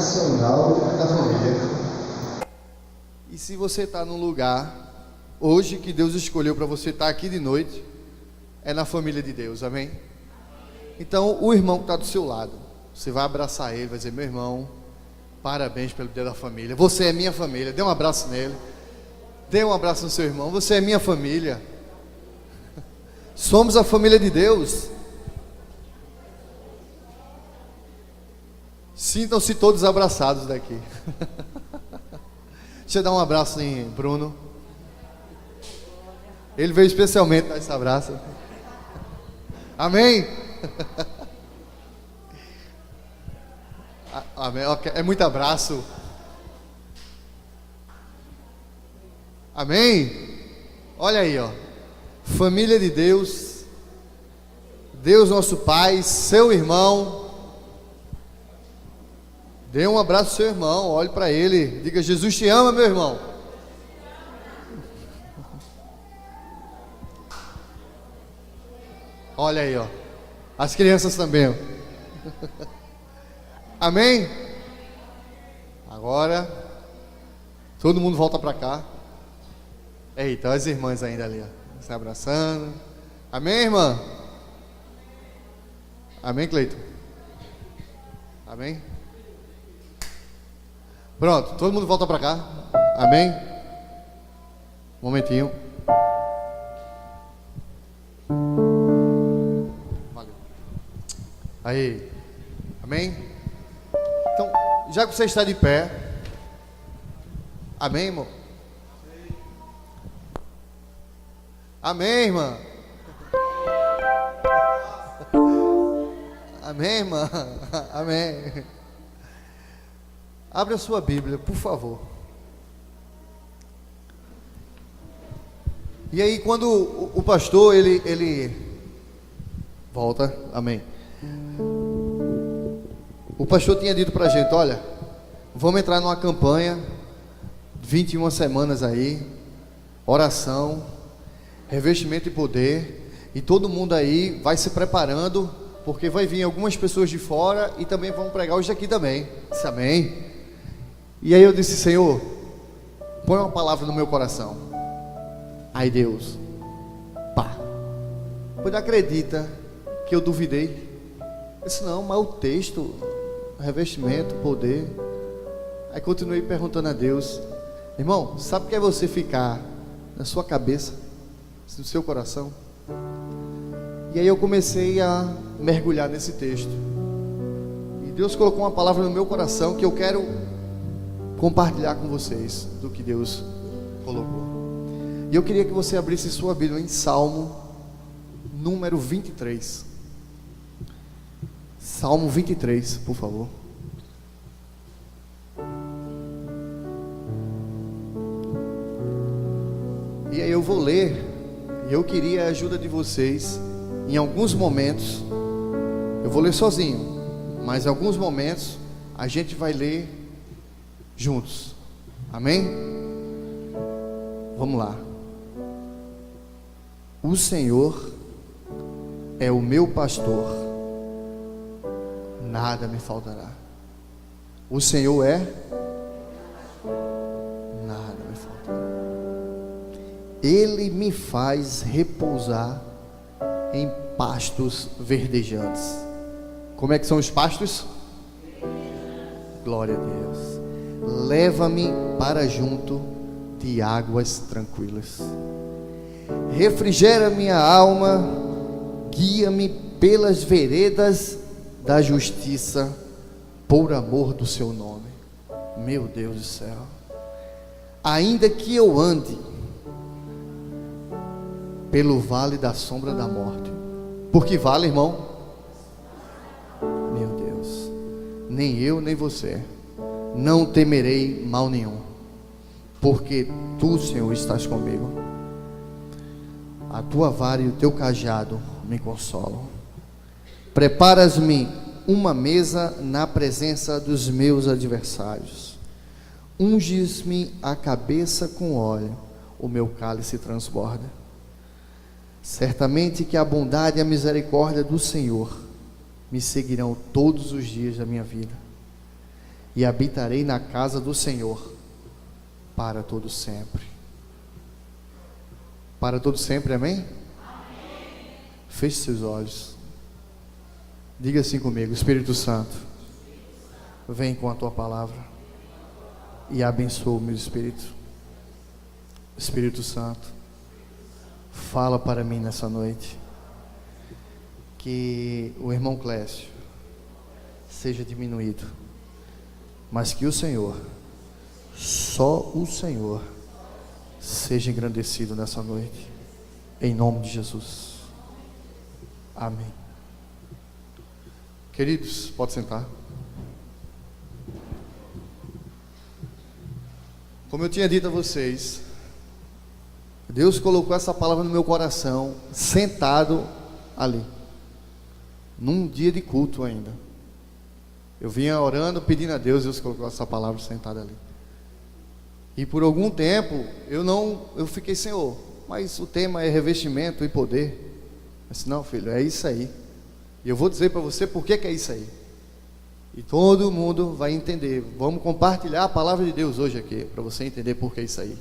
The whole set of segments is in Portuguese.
nacional da família. E se você está num lugar hoje que Deus escolheu para você estar aqui de noite, é na família de Deus, amém? Então o irmão que está do seu lado, você vai abraçar ele, vai dizer: meu irmão, parabéns pelo dia da família, você é minha família. Dê um abraço nele, dê um abraço no seu irmão, você é minha família. Somos a família de Deus. Sintam-se todos abraçados daqui. Deixa eu dar um abraço em Bruno. Ele veio especialmente dar esse abraço. Amém? Amém. É muito abraço. Amém? Olha aí, ó. Família de Deus, Deus nosso Pai, seu irmão. Dê um abraço ao seu irmão, olhe para ele, diga: Jesus te ama, meu irmão. Olha aí, ó. As crianças também, ó. Amém? Agora todo mundo volta para cá. Eita, as irmãs ainda ali, ó, se abraçando. Amém, irmã? Amém, Cleiton? Amém? Pronto, todo mundo volta para cá. Amém? Um momentinho. Valeu. Aí. Amém? Então, já que você está de pé. Amém, irmão? Amém, irmã? Amém, irmã? Amém. Abra a sua Bíblia, por favor. E aí, quando o pastor, ele volta, amém. O pastor tinha dito pra gente: olha, vamos entrar numa campanha, 21 semanas aí, oração, revestimento de poder, e todo mundo aí vai se preparando, porque vai vir algumas pessoas de fora e também vão pregar hoje aqui também. Disse amém. E aí eu disse: Senhor, põe uma palavra no meu coração. Aí Deus, pá, você acredita que eu duvidei? Eu disse: não, mas o texto, revestimento, poder. Aí continuei perguntando a Deus: irmão, sabe o que é você ficar na sua cabeça, no seu coração? E aí eu comecei a mergulhar nesse texto, e Deus colocou uma palavra no meu coração que eu quero compartilhar com vocês do que Deus colocou. E eu queria que você abrisse sua Bíblia em Salmo número 23. Salmo 23, por favor. E aí eu vou ler, e eu queria a ajuda de vocês. Em alguns momentos eu vou ler sozinho, mas em alguns momentos a gente vai ler juntos. Amém? Vamos lá. O Senhor é o meu pastor, nada me faltará. O Senhor é, nada me faltará. Ele me faz repousar em pastos verdejantes. Como é que são os pastos? Glória a Deus. Leva-me para junto de águas tranquilas. Refrigera minha alma, guia-me pelas veredas da justiça, por amor do seu nome. Meu Deus do céu. Ainda que eu ande pelo vale da sombra da morte. Por que vale, irmão? Meu Deus. Nem eu, nem você. Não temerei mal nenhum, porque tu, Senhor, estás comigo. A tua vara e o teu cajado me consolam. Preparas-me uma mesa na presença dos meus adversários. Unges-me a cabeça com óleo, o meu cálice transborda. Certamente que a bondade e a misericórdia do Senhor me seguirão todos os dias da minha vida, e habitarei na casa do Senhor para todo sempre. Para todo sempre, amém? Amém. Feche seus olhos. Diga assim comigo: Espírito Santo, vem com a tua palavra e abençoa o meu espírito. Espírito Santo, fala para mim nessa noite. Que o irmão Clécio seja diminuído, mas que o Senhor, só o Senhor, seja engrandecido nessa noite, em nome de Jesus. Amém. Queridos, pode sentar. Como eu tinha dito a vocês, Deus colocou essa palavra no meu coração, sentado ali, num dia de culto ainda. Eu vinha orando, pedindo a Deus, Deus colocou essa palavra sentada ali. E por algum tempo, eu fiquei, Senhor, mas o tema é revestimento e poder. Eu disse, não, filho, é isso aí. E eu vou dizer para você por que é isso aí. E todo mundo vai entender. Vamos compartilhar a palavra de Deus hoje aqui, para você entender por que é isso aí.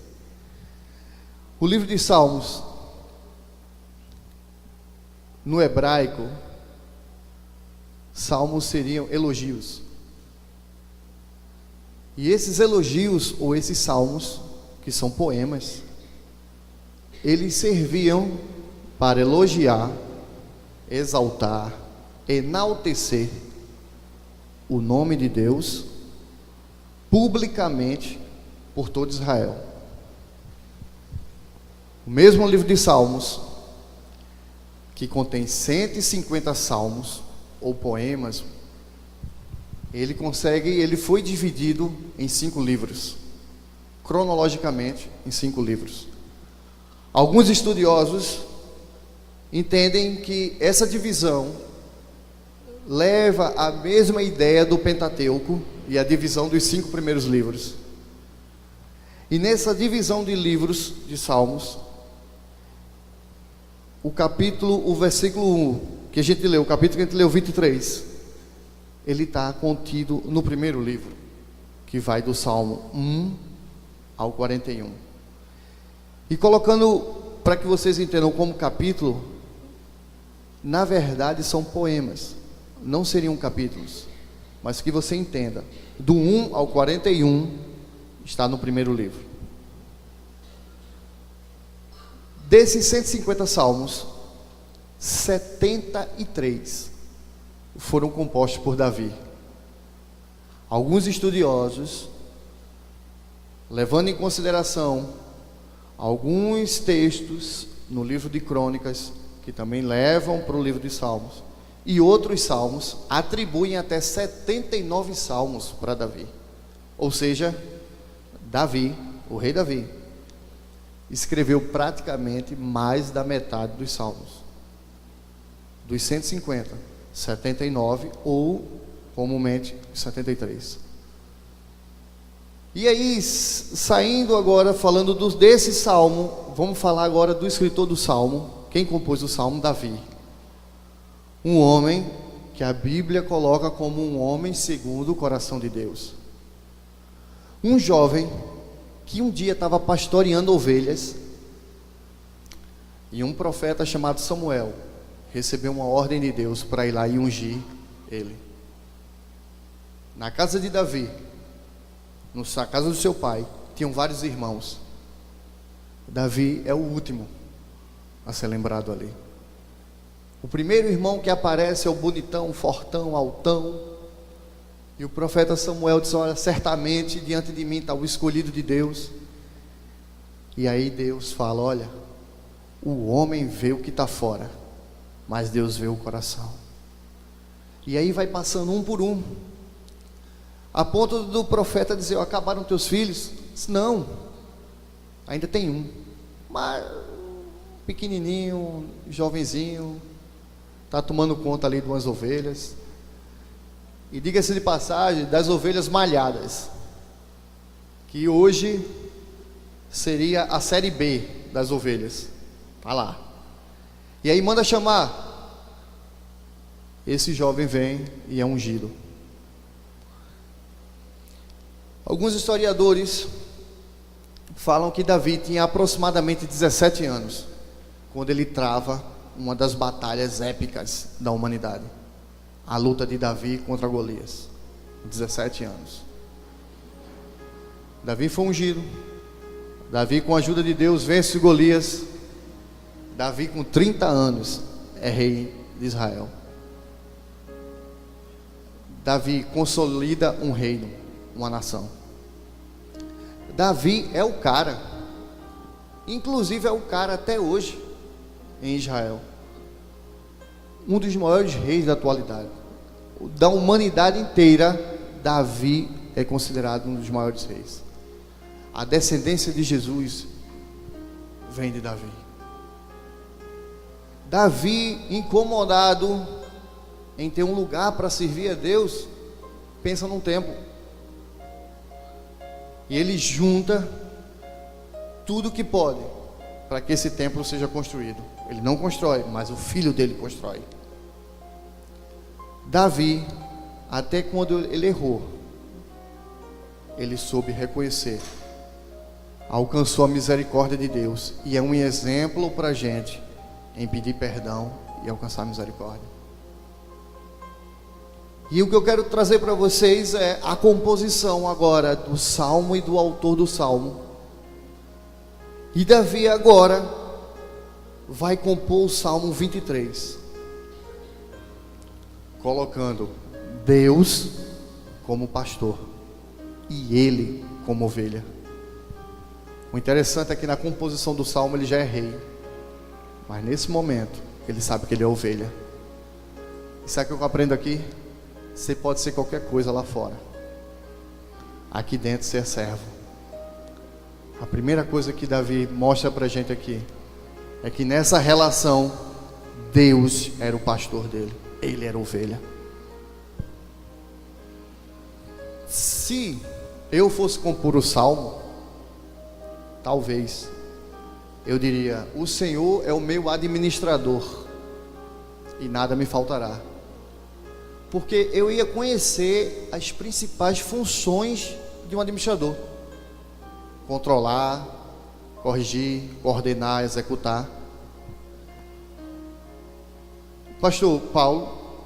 O livro de Salmos, no hebraico, salmos seriam elogios. E esses elogios, ou esses salmos, que são poemas, eles serviam para elogiar, exaltar, enaltecer o nome de Deus publicamente por todo Israel. O mesmo livro de Salmos, que contém 150 salmos ou poemas, ele foi dividido em 5 livros, cronologicamente em 5 livros. Alguns estudiosos entendem que essa divisão leva à mesma ideia do Pentateuco e a divisão dos 5 primeiros livros. E nessa divisão de livros de Salmos, o versículo 1 que a gente leu, o capítulo que a gente leu, 23, ele está contido no primeiro livro, que vai do Salmo 1 ao 41. E colocando, para que vocês entendam como capítulo, na verdade são poemas, não seriam capítulos, mas que você entenda, do 1 ao 41 está no primeiro livro. Desses 150 salmos, 73 foram compostos por Davi. Alguns estudiosos, levando em consideração alguns textos no livro de Crônicas, que também levam para o livro de Salmos, e outros salmos, atribuem até 79 salmos para Davi. Ou seja, Davi, o rei Davi, escreveu praticamente mais da metade dos salmos. Dos 150, 79 ou comumente 73. E aí, saindo agora, falando desse salmo, vamos falar agora do escritor do salmo. Quem compôs o salmo? Davi. Um homem que a Bíblia coloca como um homem segundo o coração de Deus. Um jovem que um dia estava pastoreando ovelhas, e um profeta chamado Samuel recebeu uma ordem de Deus para ir lá e ungir ele. Na casa de Davi, na casa do seu pai, tinham vários irmãos. Davi é o último a ser lembrado ali. O primeiro irmão que aparece é o bonitão, fortão, altão. E o profeta Samuel diz, olha, certamente diante de mim está o escolhido de Deus. E aí Deus fala, olha, o homem vê o que está fora, mas Deus vê o coração. E aí vai passando um por um, a ponto do profeta dizer, acabaram teus filhos? Diz, não, ainda tem um, mas pequenininho, jovenzinho, está tomando conta ali de umas ovelhas. E diga-se de passagem, das ovelhas malhadas, que hoje seria a série B das ovelhas. Está lá. E aí manda chamar. Esse jovem vem e é ungido. Alguns historiadores falam que Davi tinha aproximadamente 17 anos quando ele trava uma das batalhas épicas da humanidade, a luta de Davi contra Golias. 17 anos. Davi foi ungido. Davi, com a ajuda de Deus, vence Golias. Davi, com 30 anos, é rei de Israel. Davi consolida um reino, uma nação. Davi é o cara, inclusive é o cara até hoje em Israel, um dos maiores reis da atualidade, da humanidade inteira. Davi é considerado um dos maiores reis. A descendência de Jesus vem de Davi. Davi, incomodado em ter um lugar para servir a Deus, pensa num templo. E ele junta tudo que pode para que esse templo seja construído. Ele não constrói, mas o filho dele constrói. Davi, até quando ele errou, ele soube reconhecer, alcançou a misericórdia de Deus, e é um exemplo para a gente em pedir perdão e alcançar a misericórdia. E o que eu quero trazer para vocês é a composição agora do salmo e do autor do salmo. E Davi agora vai compor o salmo 23, colocando Deus como pastor e ele como ovelha. O interessante é que na composição do salmo ele já é rei, mas nesse momento ele sabe que ele é ovelha. E sabe o que eu aprendo aqui? Você pode ser qualquer coisa lá fora, aqui dentro ser servo. A primeira coisa que Davi mostra pra gente aqui é que nessa relação Deus era o pastor dele, ele era ovelha. Se eu fosse compor o salmo, talvez eu diria: o Senhor é o meu administrador e nada me faltará. Porque eu ia conhecer as principais funções de um administrador: controlar, corrigir, coordenar, executar. Pastor Paulo,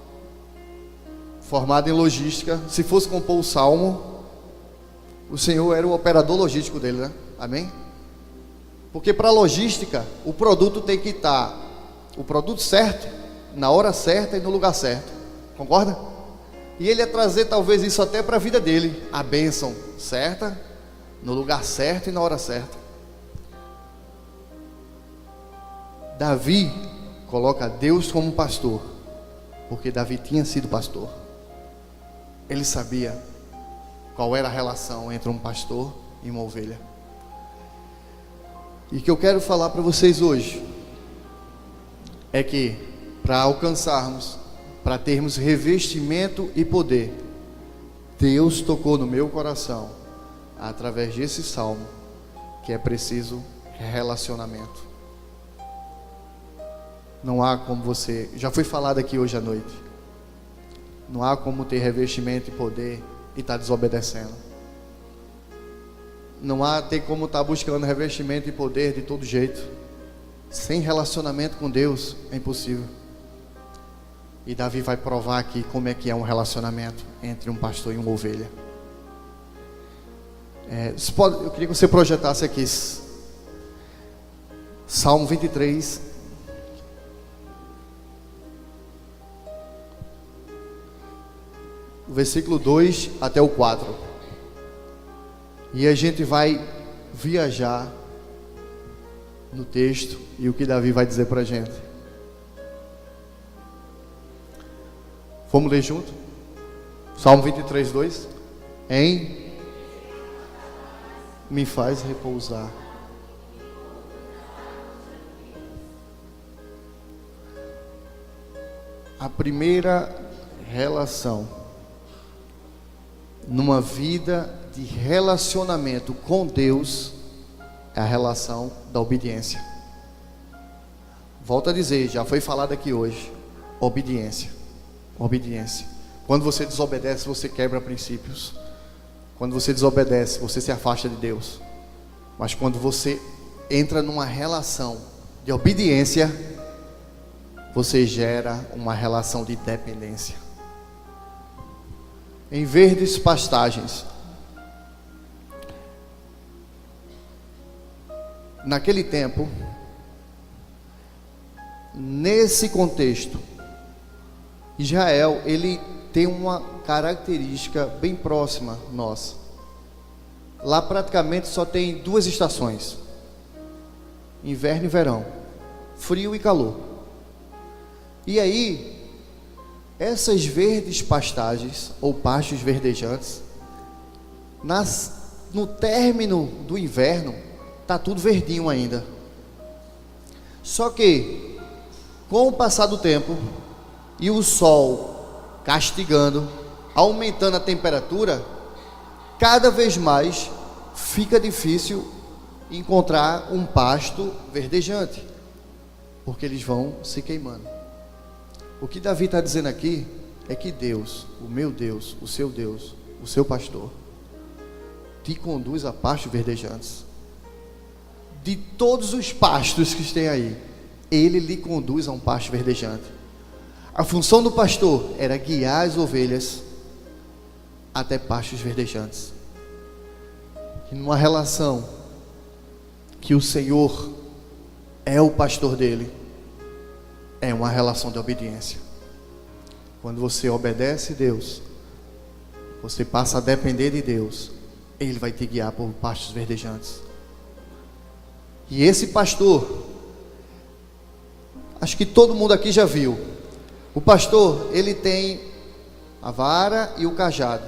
formado em logística, se fosse compor o salmo, o Senhor era o operador logístico dele, né? Amém? Porque para a logística, o produto tem que estar, o produto certo, na hora certa e no lugar certo. Concorda? E ele ia trazer talvez isso até para a vida dele, a bênção certa, no lugar certo e na hora certa. Davi coloca Deus como pastor, porque Davi tinha sido pastor. Ele sabia qual era a relação entre um pastor e uma ovelha. E o que eu quero falar para vocês hoje é que para alcançarmos, para termos revestimento e poder, Deus tocou no meu coração através desse salmo que é preciso relacionamento. Não há como você, já foi falado aqui hoje à noite, não há como ter revestimento e poder e estar desobedecendo. Não há ter como estar buscando revestimento e poder de todo jeito. Sem relacionamento com Deus é impossível. E Davi vai provar aqui como é que é um relacionamento entre um pastor e uma ovelha. Eu queria que você projetasse aqui Salmo 23, versículo 2 até o 4. E a gente vai viajar no texto e o que Davi vai dizer para a gente. Vamos ler junto? Salmo 23, 2. Me faz repousar. A primeira relação numa vida de relacionamento com Deus é a relação da obediência. Volto a dizer, já foi falado aqui hoje, obediência. Obediência. Quando você desobedece, você quebra princípios. Quando você desobedece, você se afasta de Deus. Mas quando você entra numa relação de obediência, você gera uma relação de dependência. Em verdes pastagens. Naquele tempo, nesse contexto, Israel, ele tem uma característica bem próxima nossa. Lá praticamente só tem 2 estações: inverno e verão, frio e calor. E aí, essas verdes pastagens ou pastos verdejantes, no término do inverno, está tudo verdinho ainda. Só que, com o passar do tempo e o sol castigando, aumentando a temperatura, cada vez mais fica difícil encontrar um pasto verdejante, porque eles vão se queimando. O que Davi está dizendo aqui é que Deus, o meu Deus, o seu pastor, te conduz a pastos verdejantes. De todos os pastos que tem aí, ele lhe conduz a um pasto verdejante. A função do pastor era guiar as ovelhas até pastos verdejantes. E numa relação que o Senhor é o pastor dele, é uma relação de obediência. Quando você obedece a Deus, você passa a depender de Deus, Ele vai te guiar por pastos verdejantes. E esse pastor, acho que todo mundo aqui já viu. O pastor, ele tem a vara e o cajado.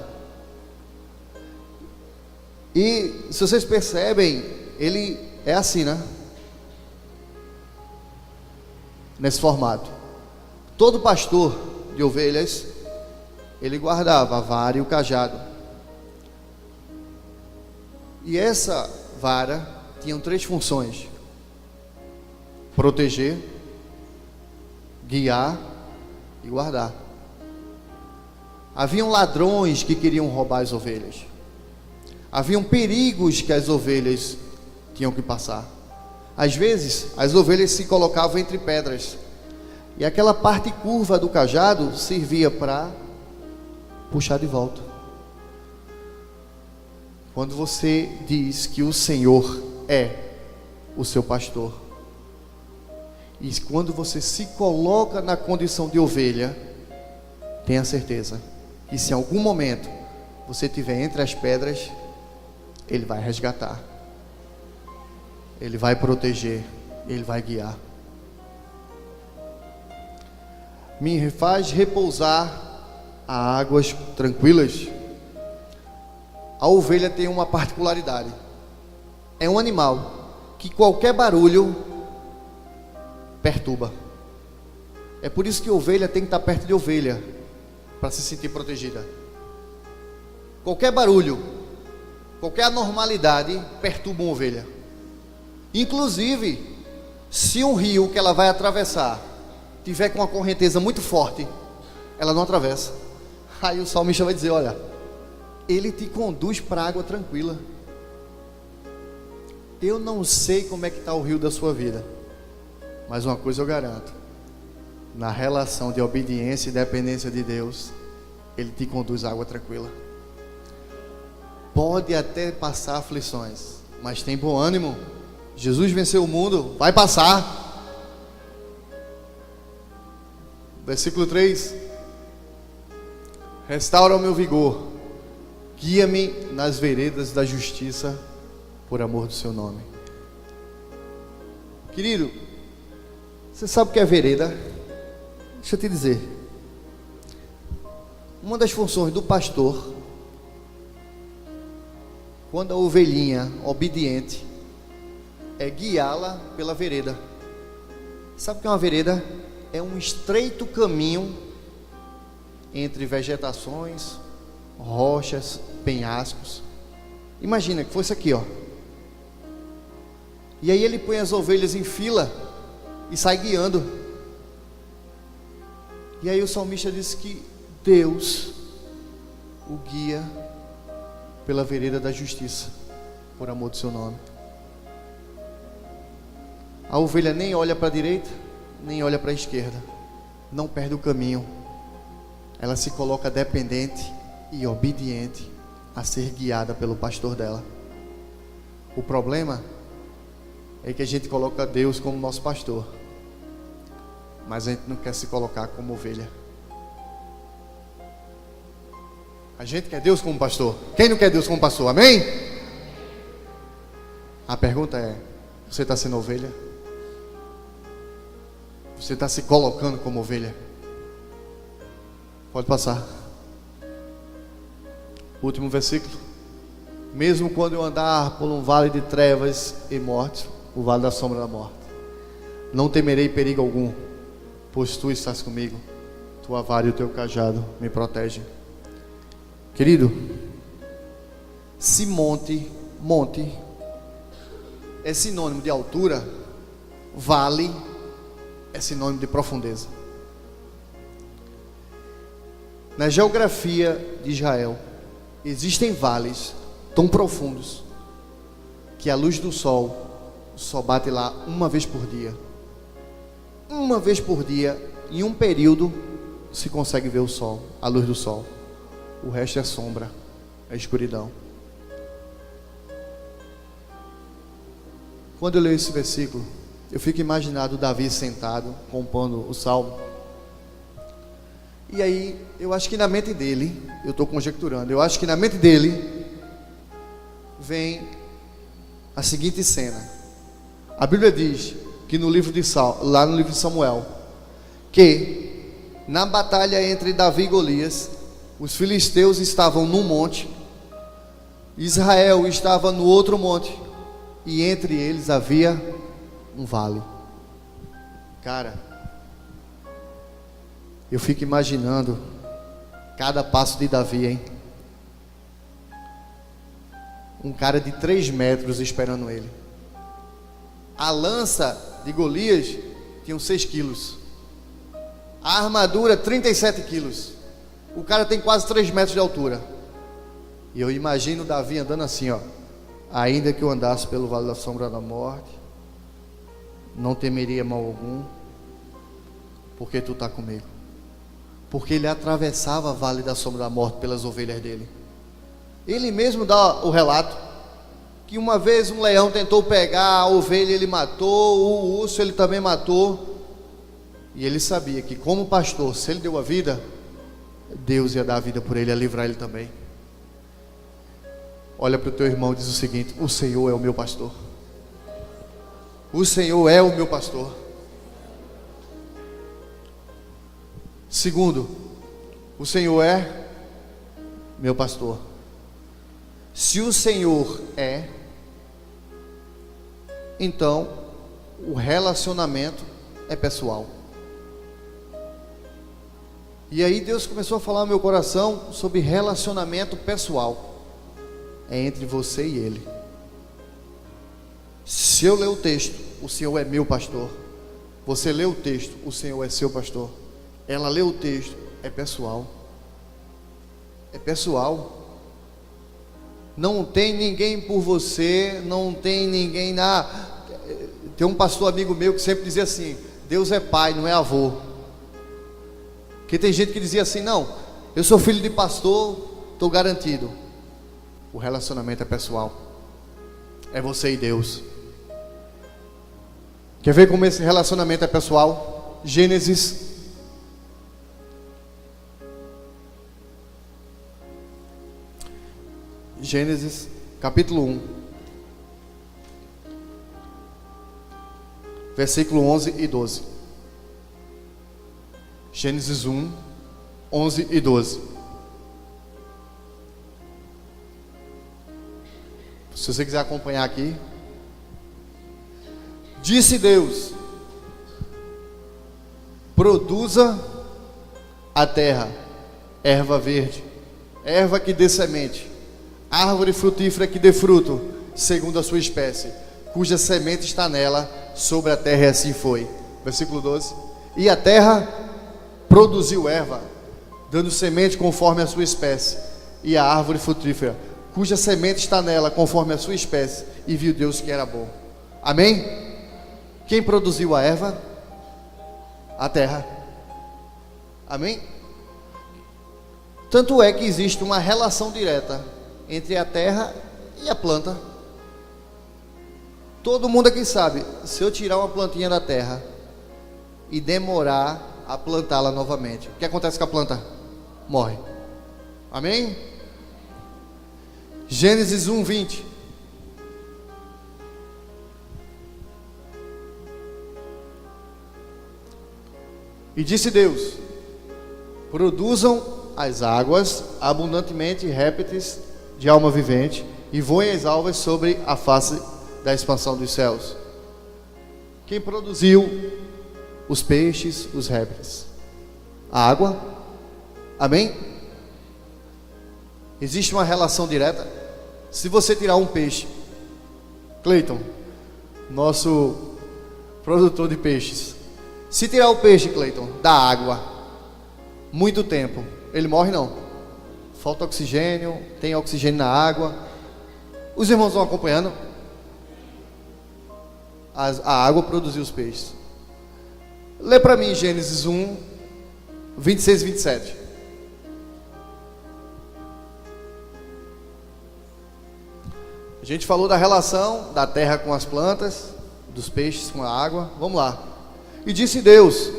E se vocês percebem, ele é assim, né? Nesse formato. Todo pastor de ovelhas, ele guardava a vara e o cajado. E essa vara tinha 3 funções: proteger, guiar e guardar. Haviam ladrões que queriam roubar as ovelhas. Haviam perigos que as ovelhas tinham que passar. Às vezes, as ovelhas se colocavam entre pedras, e aquela parte curva do cajado servia para puxar de volta. Quando você diz que o Senhor é o seu pastor, e quando você se coloca na condição de ovelha, tenha certeza que se em algum momento você estiver entre as pedras, Ele vai resgatar, Ele vai proteger, Ele vai guiar. Me faz repousar a águas tranquilas. A ovelha tem uma particularidade: é um animal que qualquer barulho perturba. É por isso que a ovelha tem que estar perto de ovelha, para se sentir protegida. Qualquer barulho, qualquer anormalidade perturba uma ovelha. Inclusive, se um rio que ela vai atravessar tiver com uma correnteza muito forte, ela não atravessa. Aí o salmista vai dizer: olha, Ele te conduz para água tranquila. Eu não sei como é que está o rio da sua vida, mas uma coisa eu garanto: na relação de obediência e dependência de Deus, Ele te conduz à água tranquila. Pode até passar aflições, mas tem bom ânimo. Jesus venceu o mundo, vai passar. Versículo 3: restaura o meu vigor, guia-me nas veredas da justiça, por amor do seu nome. Querido, você sabe o que é vereda? Deixa eu te dizer. Uma das funções do pastor, quando a ovelhinha obediente, é guiá-la pela vereda. Sabe o que é uma vereda? É um estreito caminho entre vegetações, rochas, penhascos. Imagina que fosse aqui, ó. E aí ele põe as ovelhas em fila e sai guiando. E aí o salmista diz que Deus o guia pela vereda da justiça, por amor do seu nome. A ovelha nem olha para a direita, nem olha para a esquerda, não perde o caminho. Ela se coloca dependente e obediente a ser guiada pelo pastor dela. O problema é que a gente coloca Deus como nosso pastor, mas a gente não quer se colocar como ovelha. A gente quer Deus como pastor. Quem não quer Deus como pastor? Amém? A pergunta é: você está sendo ovelha? Você está se colocando como ovelha? Pode passar. Último versículo. Mesmo quando eu andar por um vale de trevas e morte, o vale da sombra da morte, não temerei perigo algum, pois tu estás comigo. Tua vara e o teu cajado me protegem. Querido, se monte é sinônimo de altura, vale é sinônimo de profundeza. Na geografia de Israel, existem vales tão profundos que a luz do sol só bate lá uma vez por dia. Uma vez por dia, em um período, se consegue ver o sol, a luz do sol. O resto é sombra, é escuridão. Quando eu leio esse versículo, eu fico imaginando Davi sentado, compondo o salmo. E aí, eu acho que na mente dele, eu estou conjecturando, eu acho que na mente dele vem a seguinte cena. A Bíblia diz que lá no livro de Samuel, que na batalha entre Davi e Golias, os filisteus estavam num monte, Israel estava no outro monte, e entre eles havia um vale. Cara, eu fico imaginando cada passo de Davi, hein? Um cara de 3 metros esperando ele. A lança de Golias tinha 6 quilos. A armadura 37 quilos. O cara tem quase 3 metros de altura. E eu imagino Davi andando assim, ó: ainda que eu andasse pelo vale da sombra da morte, não temeria mal algum, porque tu está comigo. Porque ele atravessava o vale da sombra da morte pelas ovelhas dele. Ele mesmo dá o relato que uma vez um leão tentou pegar a ovelha, ele matou, o urso ele também matou, e ele sabia que como pastor, se ele deu a vida, Deus ia dar a vida por ele, ia livrar ele também. Olha para o teu irmão e diz o seguinte: o Senhor é o meu pastor. O Senhor é o meu pastor. Segundo, o Senhor é meu pastor. Se o Senhor é, então o relacionamento é pessoal. E aí Deus começou a falar no meu coração sobre relacionamento pessoal. É entre você e Ele. Se eu ler o texto, o Senhor é meu pastor. Você lê o texto, o Senhor é seu pastor. Ela lê o texto, é pessoal. É pessoal. Não tem ninguém por você, não tem ninguém na... Tem um pastor amigo meu que sempre dizia assim: Deus é pai, não é avô. Porque tem gente que dizia assim: não, eu sou filho de pastor, estou garantido. O relacionamento é pessoal. É você e Deus. Quer ver como esse relacionamento é pessoal? Gênesis capítulo 1, versículo 11 e 12. Gênesis 1, 11 e 12. Se você quiser acompanhar aqui. Disse Deus: produza a terra erva verde, erva que dê semente, árvore frutífera que dê fruto, segundo a sua espécie, cuja semente está nela, sobre a terra, e assim foi. Versículo 12. E a terra produziu erva, dando semente conforme a sua espécie, e a árvore frutífera, cuja semente está nela, conforme a sua espécie, e viu Deus que era bom. Amém? Quem produziu a erva? A terra. Amém? Tanto é que existe uma relação direta entre a terra e a planta. Todo mundo aqui sabe, se eu tirar uma plantinha da terra e demorar a plantá-la novamente, o que acontece com a planta? Morre. Amém? Gênesis 1:20. E disse Deus: produzam as águas abundantemente répteis de alma vivente, e voem as alvas sobre a face da expansão dos céus. Quem produziu os peixes, os répteis? A água. Amém? Existe uma relação direta. Se você tirar um peixe, Cleiton, nosso produtor de peixes, se tirar o peixe, Cleiton, da água, muito tempo, ele morre? Não. Falta oxigênio, tem oxigênio na água. Os irmãos vão acompanhando? A água produziu os peixes. Lê para mim Gênesis 1, 26 e 27. A gente falou da relação da terra com as plantas, dos peixes com a água. Vamos lá. E disse Deus: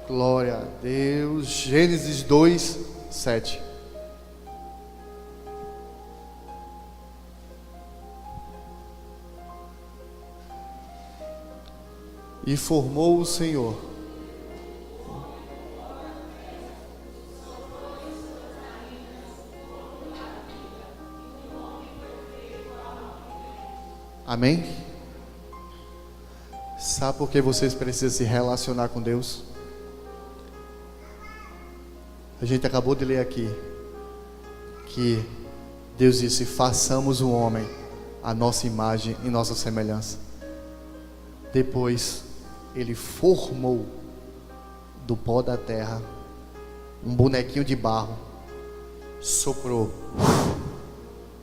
glória a Deus. Gênesis 2, 7. E formou o Senhor. Amém? Sabe por que vocês precisam se relacionar com Deus? A gente acabou de ler aqui que Deus disse: façamos o homem à nossa imagem e nossa semelhança. Depois Ele formou do pó da terra um bonequinho de barro, soprou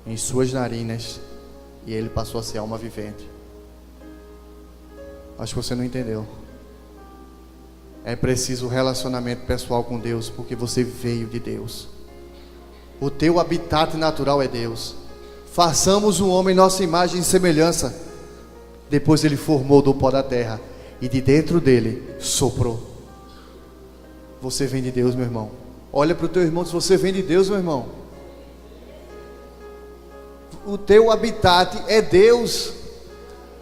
em suas narinas e ele passou a ser alma vivente. Acho que você não entendeu. É preciso relacionamento pessoal com Deus, porque você veio de Deus. O teu habitat natural é Deus. Façamos o homem nossa imagem e semelhança. Depois Ele formou do pó da terra e de dentro dele soprou. Você vem de Deus, meu irmão. Olha para o teu irmão, se você vem de Deus, meu irmão. O teu habitat é Deus.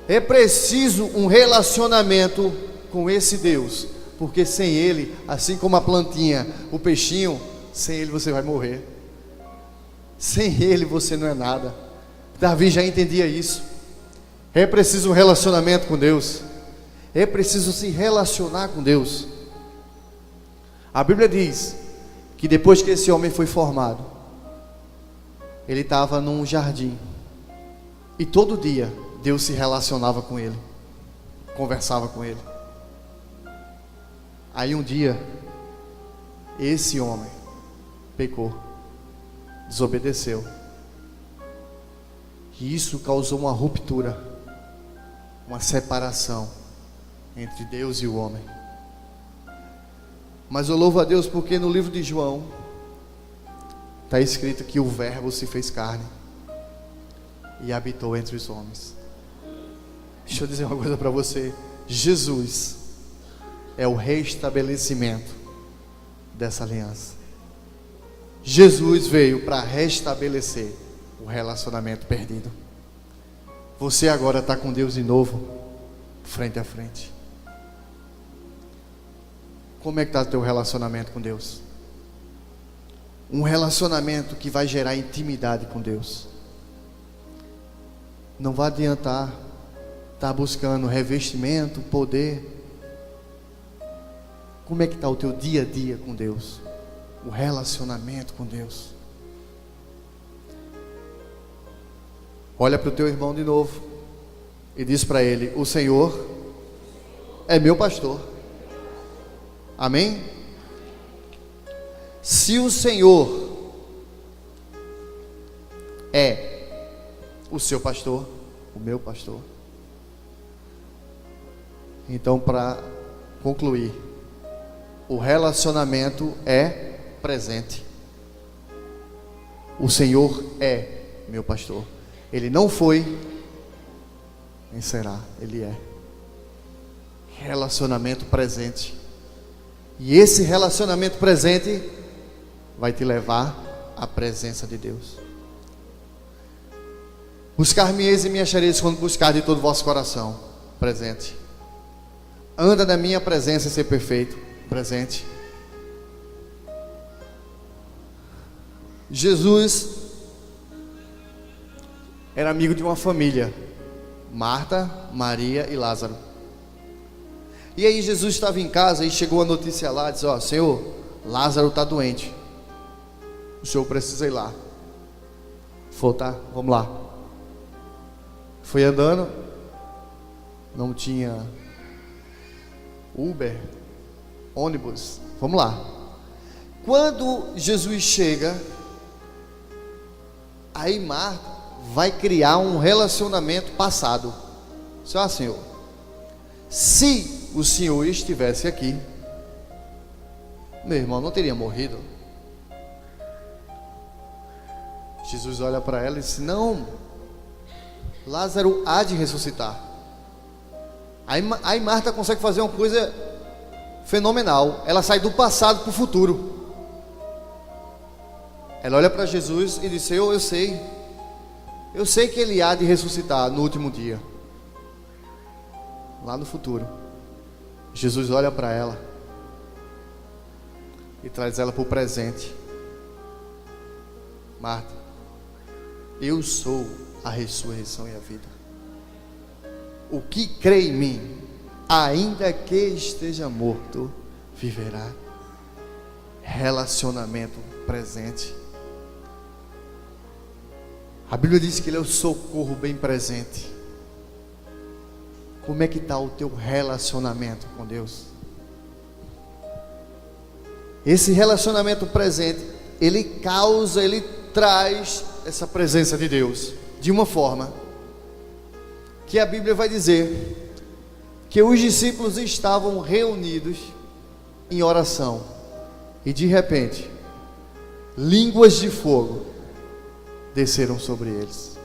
É preciso um relacionamento com esse Deus, porque sem Ele, assim como a plantinha, o peixinho, sem Ele você vai morrer. Sem Ele você não é nada. Davi já entendia isso. É preciso um relacionamento com Deus. É preciso se relacionar com Deus. A Bíblia diz que depois que esse homem foi formado, ele estava num jardim, e todo dia Deus se relacionava com ele, conversava com ele. Aí um dia esse homem pecou, desobedeceu, e isso causou uma ruptura, uma separação entre Deus e o homem. Mas eu louvo a Deus porque no livro de João está escrito que o Verbo se fez carne e habitou entre os homens. Deixa eu dizer uma coisa para você: Jesus é o restabelecimento dessa aliança. Jesus veio para restabelecer o relacionamento perdido. Você agora está com Deus de novo, frente a frente. Como é que está o teu relacionamento com Deus? Um relacionamento que vai gerar intimidade com Deus. Não vai adiantar estar buscando revestimento, poder. Como é que está o teu dia a dia com Deus? O relacionamento com Deus. Olha para o teu irmão de novo e diz para ele: o Senhor é meu pastor. Amém? Se o Senhor é o seu pastor, o meu pastor, então, para concluir, o relacionamento é presente. O Senhor é meu pastor. Ele não foi, nem será, Ele é. Relacionamento presente. E esse relacionamento presente vai te levar à presença de Deus. Buscar-me-eis e me achareis quando buscar de todo o vosso coração. Presente. Anda na minha presença e ser perfeito. Presente. Jesus era amigo de uma família: Marta, Maria e Lázaro. E aí Jesus estava em casa e chegou a notícia lá, disse: ó, Senhor, Lázaro está doente, o Senhor precisa ir lá. Falou: tá, vamos lá. Foi andando, não tinha Uber, ônibus, vamos lá. Quando Jesus chega, aí Marta vai criar um relacionamento passado. Só, Senhor, se o Senhor estivesse aqui, meu irmão não teria morrido. Jesus olha para ela e diz: não, Lázaro há de ressuscitar. Aí Marta consegue fazer uma coisa fenomenal. Ela sai do passado para o futuro. Ela olha para Jesus e diz: Senhor, eu sei que Ele há de ressuscitar no último dia, lá no futuro. Jesus olha para ela e traz ela para o presente. Marta, eu sou a ressurreição e a vida. O que crê em mim, ainda que esteja morto, viverá. Relacionamento presente. A Bíblia diz que Ele é o socorro bem presente. Como é que está o teu relacionamento com Deus? Esse relacionamento presente, ele traz essa presença de Deus de uma forma que a Bíblia vai dizer que os discípulos estavam reunidos em oração e de repente línguas de fogo desceram sobre eles.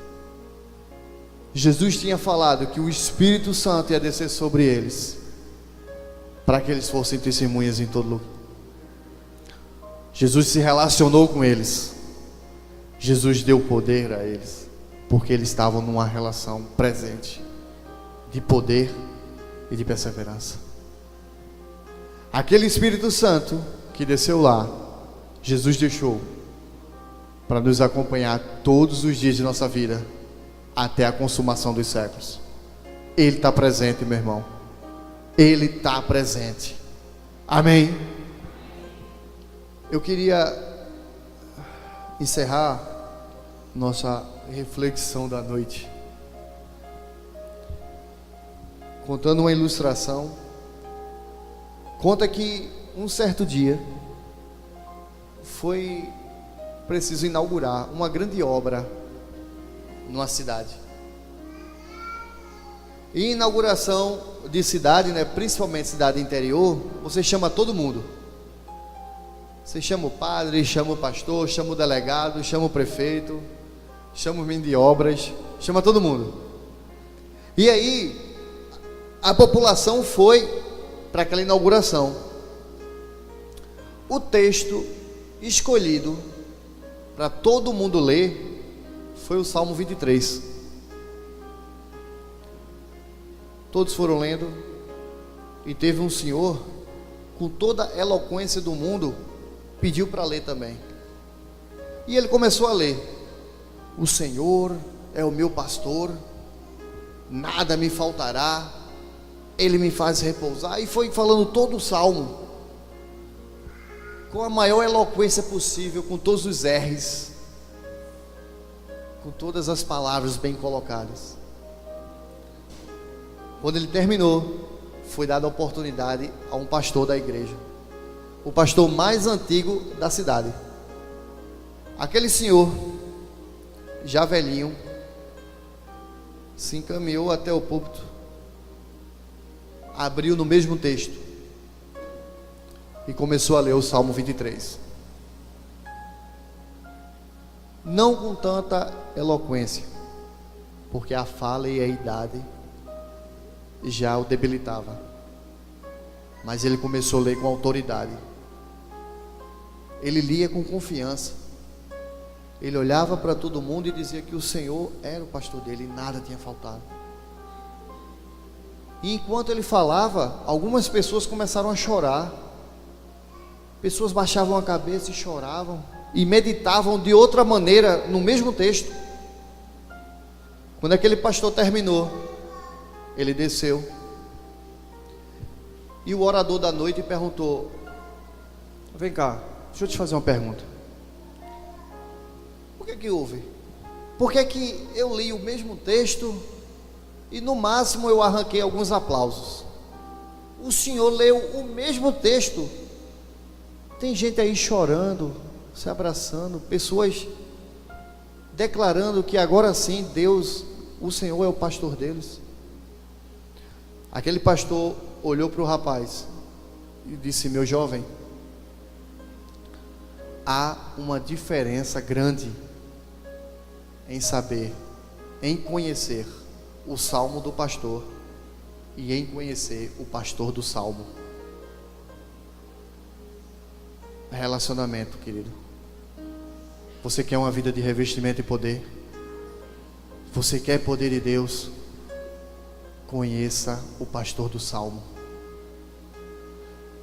Jesus tinha falado que o Espírito Santo ia descer sobre eles para que eles fossem testemunhas em todo lugar. Jesus se relacionou com eles. Jesus deu poder a eles, porque eles estavam numa relação presente de poder e de perseverança. Aquele Espírito Santo que desceu lá, Jesus deixou para nos acompanhar todos os dias de nossa vida até a consumação dos séculos. Ele está presente, meu irmão. Ele está presente. Amém. Eu queria encerrar nossa reflexão da noite contando uma ilustração. Conta que um certo dia foi preciso inaugurar uma grande obra numa cidade. E inauguração de cidade, né, principalmente cidade interior, você chama todo mundo. Você chama o padre, chama o pastor, chama o delegado, chama o prefeito, chama o menino de obras, chama todo mundo. E aí a população foi para aquela inauguração. O texto escolhido para todo mundo ler foi o Salmo 23. Todos foram lendo, e teve um senhor, com toda a eloquência do mundo, pediu para ler também. E ele começou a ler: o Senhor é o meu pastor, nada me faltará, Ele me faz repousar. E foi falando todo o salmo com a maior eloquência possível, com todos os R's, com todas as palavras bem colocadas. Quando ele terminou, foi dada a oportunidade a um pastor da igreja, o pastor mais antigo da cidade. Aquele senhor, já velhinho, se encaminhou até o púlpito, abriu no mesmo texto e começou a ler o Salmo 23. Não com tanta eloquência, porque a fala e a idade já o debilitava, mas ele começou a ler com autoridade. Ele lia com confiança. Ele olhava para todo mundo e dizia que o Senhor era o pastor dele e nada tinha faltado. E enquanto ele falava, algumas pessoas começaram a chorar. Pessoas baixavam a cabeça e choravam e meditavam de outra maneira no mesmo texto. Quando aquele pastor terminou, ele desceu e o orador da noite perguntou: vem cá, deixa eu te fazer uma pergunta. Por que houve? Por que eu li o mesmo texto e no máximo eu arranquei alguns aplausos? O senhor leu o mesmo texto, tem gente aí chorando, se abraçando, pessoas declarando que agora sim Deus, o Senhor é o pastor deles. Aquele pastor olhou para o rapaz e disse: meu jovem, há uma diferença grande em saber, em conhecer o salmo do pastor e em conhecer o pastor do salmo. Relacionamento, querido. Você quer uma vida de revestimento e poder? Você quer poder de Deus? Conheça o pastor do salmo.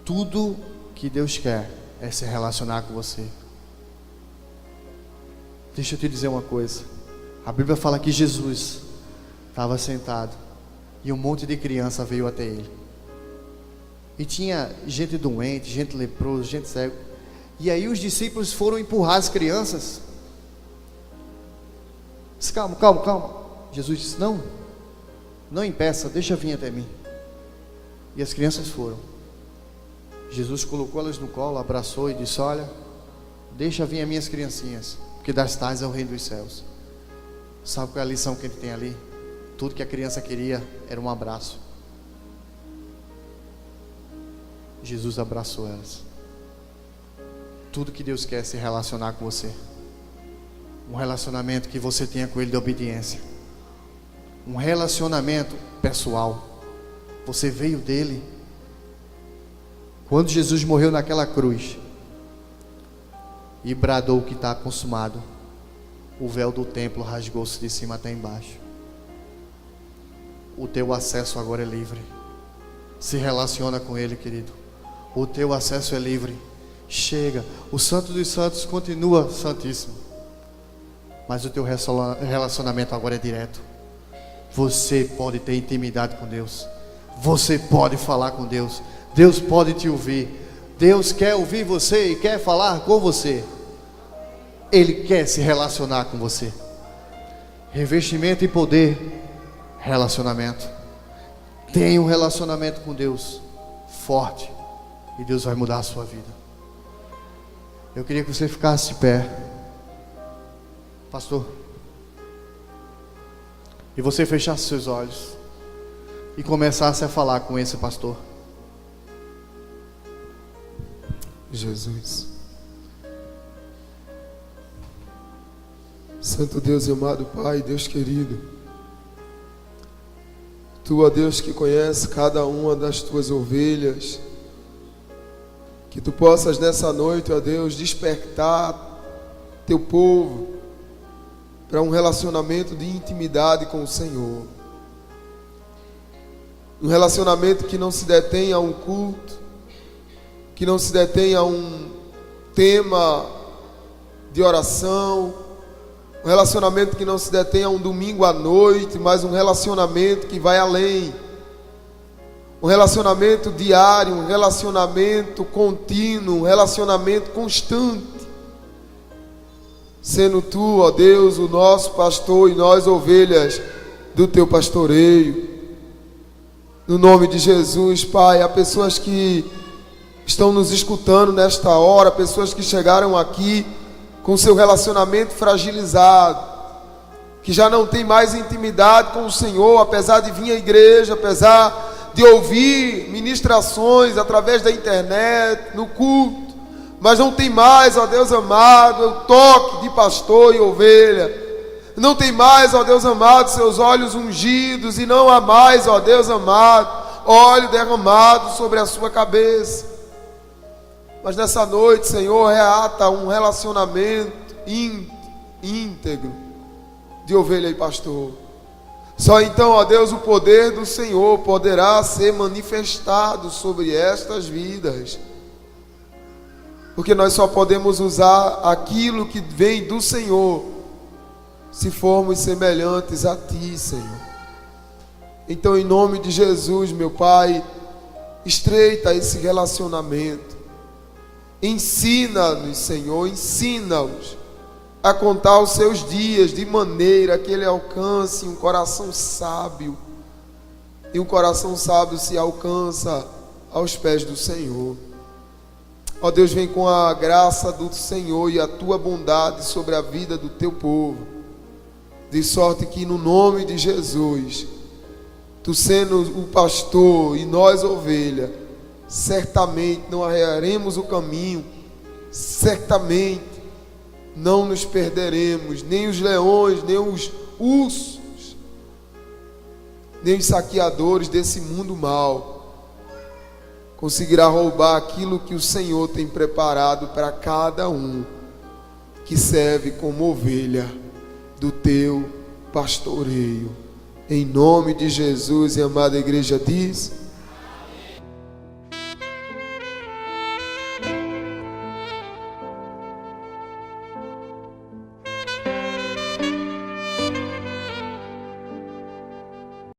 Tudo que Deus quer é se relacionar com você. Deixa eu te dizer uma coisa. A Bíblia fala que Jesus estava sentado e um monte de criança veio até ele. E tinha gente doente, gente leprosa, gente cega. E aí os discípulos foram empurrar as crianças. Disse: calma, calma, calma. Jesus disse: não impeça, deixa vir até mim. E as crianças foram. Jesus colocou elas no colo, abraçou e disse: olha, deixa vir as minhas criancinhas, porque das tais é o reino dos céus. Sabe qual é a lição que ele tem ali? Tudo que a criança queria era um abraço. Jesus abraçou elas. Tudo que Deus quer é se relacionar com você. Um relacionamento que você tenha com Ele de obediência. Um relacionamento pessoal. Você veio dele. Quando Jesus morreu naquela cruz e bradou que está consumado, o véu do templo rasgou-se de cima até embaixo. O teu acesso agora é livre. Se relaciona com Ele, querido. O teu acesso é livre. Chega, o Santo dos Santos continua santíssimo, mas o teu relacionamento agora é direto. Você pode ter intimidade com Deus. Você pode falar com Deus. Deus pode te ouvir. Deus quer ouvir você e quer falar com você. Ele quer se relacionar com você. Revestimento e poder. Relacionamento. Tenha um relacionamento com Deus forte e Deus vai mudar a sua vida. Eu queria que você ficasse de pé, pastor, e você fechasse seus olhos e começasse a falar com esse pastor. Jesus, Santo Deus e amado Pai, Deus querido, Tu, ó Deus, que conhece cada uma das Tuas ovelhas, que Tu possas nessa noite, ó Deus, despertar Teu povo para um relacionamento de intimidade com o Senhor. Um relacionamento que não se detém a um culto, que não se detém a um tema de oração, um relacionamento que não se detém a um domingo à noite, mas um relacionamento que vai além. Um relacionamento diário, um relacionamento contínuo, um relacionamento constante. sendo Tu, ó Deus, o nosso pastor e nós ovelhas do Teu pastoreio. No nome de Jesus, Pai, há pessoas que estão nos escutando nesta hora, pessoas que chegaram aqui com seu relacionamento fragilizado, que já não tem mais intimidade com o Senhor, apesar de vir à igreja, apesar de ouvir ministrações através da internet, no culto, mas não tem mais, ó Deus amado, o toque de pastor e ovelha. Não tem mais, ó Deus amado, seus olhos ungidos, e não há mais, ó Deus amado, óleo derramado sobre a sua cabeça. Mas nessa noite, Senhor, reata um relacionamento íntegro de ovelha e pastor. Só então, ó Deus, o poder do Senhor poderá ser manifestado sobre estas vidas, porque nós só podemos usar aquilo que vem do Senhor se formos semelhantes a Ti, Senhor. Então, em nome de Jesus, meu Pai, estreita esse relacionamento. Ensina-nos, Senhor, ensina-os a contar os seus dias de maneira que ele alcance um coração sábio. E um coração sábio se alcança aos pés do Senhor. Ó Deus, vem com a graça do Senhor e a Tua bondade sobre a vida do Teu povo, de sorte que no nome de Jesus, Tu sendo o pastor e nós ovelha, certamente não arrearemos o caminho, certamente não nos perderemos, nem os leões, nem os ursos, nem os saqueadores desse mundo mau conseguirá roubar aquilo que o Senhor tem preparado para cada um que serve como ovelha do Teu pastoreio. Em nome de Jesus, e a amada igreja diz...